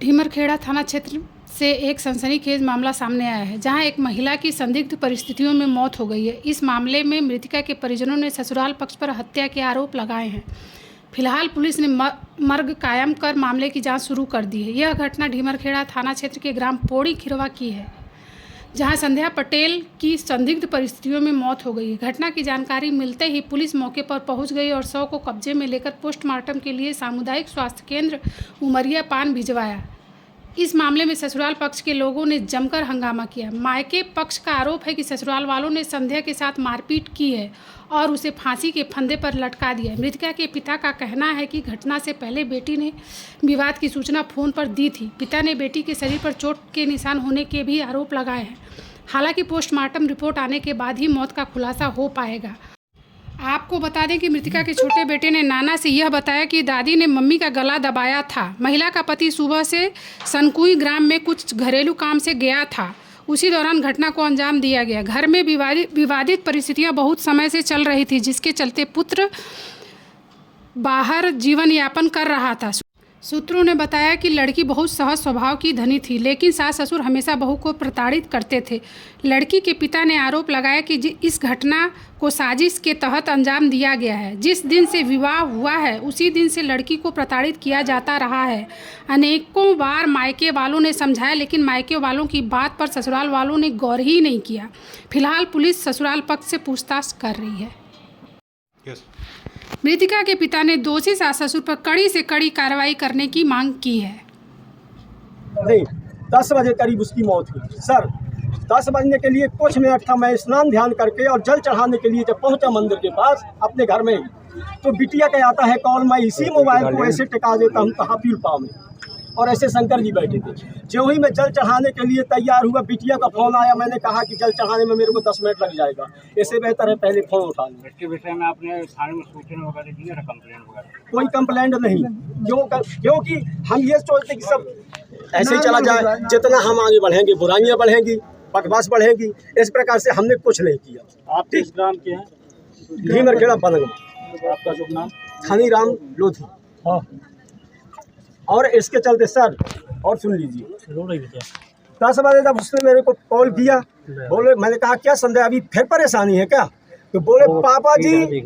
ढीमरखेड़ा थाना क्षेत्र से एक सनसनीखेज मामला सामने आया है, जहां एक महिला की संदिग्ध परिस्थितियों में मौत हो गई है। इस मामले में मृतका के परिजनों ने ससुराल पक्ष पर हत्या के आरोप लगाए हैं। फिलहाल पुलिस ने मर्ग कायम कर मामले की जांच शुरू कर दी है। यह घटना ढीमरखेड़ा थाना क्षेत्र के ग्राम पोड़ी खिरवा की है, जहां संध्या पटेल की संदिग्ध परिस्थितियों में मौत हो गई। घटना की जानकारी मिलते ही पुलिस मौके पर पहुंच गई और शव को कब्जे में लेकर पोस्टमार्टम के लिए सामुदायिक स्वास्थ्य केंद्र उमरिया पान भिजवाया। इस मामले में ससुराल पक्ष के लोगों ने जमकर हंगामा किया। मायके पक्ष का आरोप है कि ससुराल वालों ने संध्या के साथ मारपीट की है और उसे फांसी के फंदे पर लटका दिया। मृतका के पिता का कहना है कि घटना से पहले बेटी ने विवाद की सूचना फ़ोन पर दी थी। पिता ने बेटी के शरीर पर चोट के निशान होने के भी आरोप लगाए हैं। हालांकि पोस्टमार्टम रिपोर्ट आने के बाद ही मौत का खुलासा हो पाएगा। आपको बता दें कि मृतका के छोटे बेटे ने नाना से यह बताया कि दादी ने मम्मी का गला दबाया था। महिला का पति सुबह से सनकुई ग्राम में कुछ घरेलू काम से गया था। उसी दौरान घटना को अंजाम दिया गया। घर में विवादित परिस्थितियां बहुत समय से चल रही थी, जिसके चलते पुत्र बाहर जीवन यापन कर रहा था। सूत्रों ने बताया कि लड़की बहुत सहज स्वभाव की धनी थी, लेकिन सास ससुर हमेशा बहू को प्रताड़ित करते थे। लड़की के पिता ने आरोप लगाया कि इस घटना को साजिश के तहत अंजाम दिया गया है। जिस दिन से विवाह हुआ है उसी दिन से लड़की को प्रताड़ित किया जाता रहा है। अनेकों बार मायके वालों ने समझाया, लेकिन मायके वालों की बात पर ससुराल वालों ने गौर ही नहीं किया। फिलहाल पुलिस ससुराल पक्ष से पूछताछ कर रही है। मृतका के पिता ने दोषी सास ससुर पर कड़ी से कड़ी कार्रवाई करने की मांग की है। नहीं, 10 बजे करीब उसकी मौत हुई सर। 10 बजने के लिए कुछ मिनट था, मैं स्नान ध्यान करके और जल चढ़ाने के लिए जब पहुंचा मंदिर के पास अपने घर में, तो बिटिया का आता है कॉल। मैं इसी मोबाइल को ऐसे टिका देता हूँ कहाँ पील पाव में, और ऐसे शंकर जी बैठे थे। जो ही मैं जल चढ़ाने के लिए तैयार हुआ, बिटिया का फ़ोन आया। मैंने कहा कि जल चढ़ाने में मेरे को 10 मिनट लग जाएगा, इससे बेहतर है पहले फ़ोन उठा लें। इसके विषय में आपने थाने में सूचना वगैरह दी है ना, कंप्लेंट वगैरह? कोई कंप्लेंट नहीं, क्योंकि हम ये सोचते कि सब ऐसे ही चला जाए। जितना हम आगे बढ़ेंगे बुराइयाँ बढ़ेंगी, बकवास बढ़ेगी। इस प्रकार से हमने कुछ नहीं किया। आप किस ग्राम के हैं? ढीमरखेड़ा बनगा। आपका शुभ नाम? खनी राम लोधी। हाँ। और इसके चलते सर, और सुन लीजिए, 10 बजे जब उसने मेरे को कॉल किया, बोले, मैंने कहा क्या संध्या अभी फिर परेशानी है क्या? तो बोले पापा जी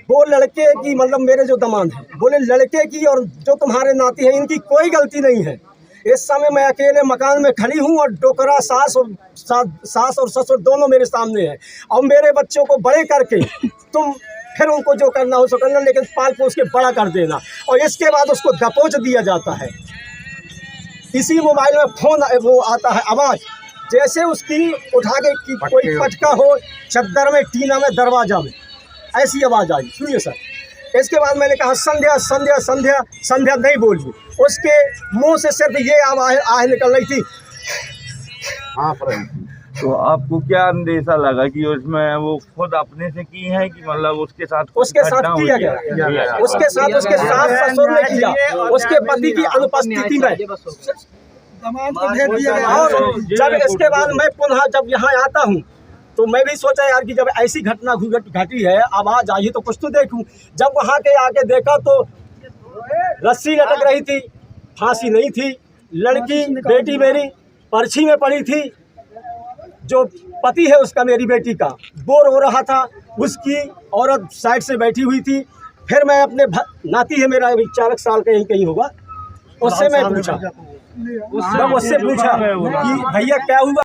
वो लड़के की, मतलब मेरे जो दामाद हैं, बोले लड़के की और जो तुम्हारे नाती है इनकी कोई गलती नहीं है। इस समय मैं अकेले मकान में खड़ी हूँ और डोकरा सास और ससुर दोनों मेरे सामने हैं, और मेरे बच्चों को बड़े करके तुम फिर उनको जो करना हो सो करना, लेकिन पाल पोस के बड़ा कर देना। और इसके बाद उसको दबोच दिया जाता है। इसी मोबाइल में फोन वो आता है, आवाज़ जैसे उसकी उठा के कि कोई पटका हो चद्दर में, टीना में, दरवाजा में, ऐसी आवाज़ आई। सुनिए सर। इसके बाद मैंने कहा संध्या संध्या संध्या संध्या नहीं बोलिए। उसके मुंह से सिर्फ ये आवाज़ निकल रही थी। हाँ तो आपको क्या अंदेशा लगा कि उसमें वो खुद अपने से की है कि मतलब उसके साथ किया गया? उसके साथ उसके सास ससुर ने किया, उसके पति की अनुपस्थिति में। और जब इसके बाद मैं पुनः जब यहाँ आता हूँ तो मैं भी सोचा यार कि जब ऐसी घटना घटी है, आवाज़ आई तो कुछ तो देखूं। जब वहाँ के आके देखा तो रस्सी लटक रही थी, फांसी नहीं थी। लड़की बेटी मेरी पर्ची में पड़ी थी। जो पति है उसका, मेरी बेटी का, वो रो रहा था। उसकी औरत साइड से बैठी हुई थी। फिर मैं अपने नाती है मेरा 4 साल का, यही कहीं होगा, उससे मैं पूछा कि भैया क्या हुआ?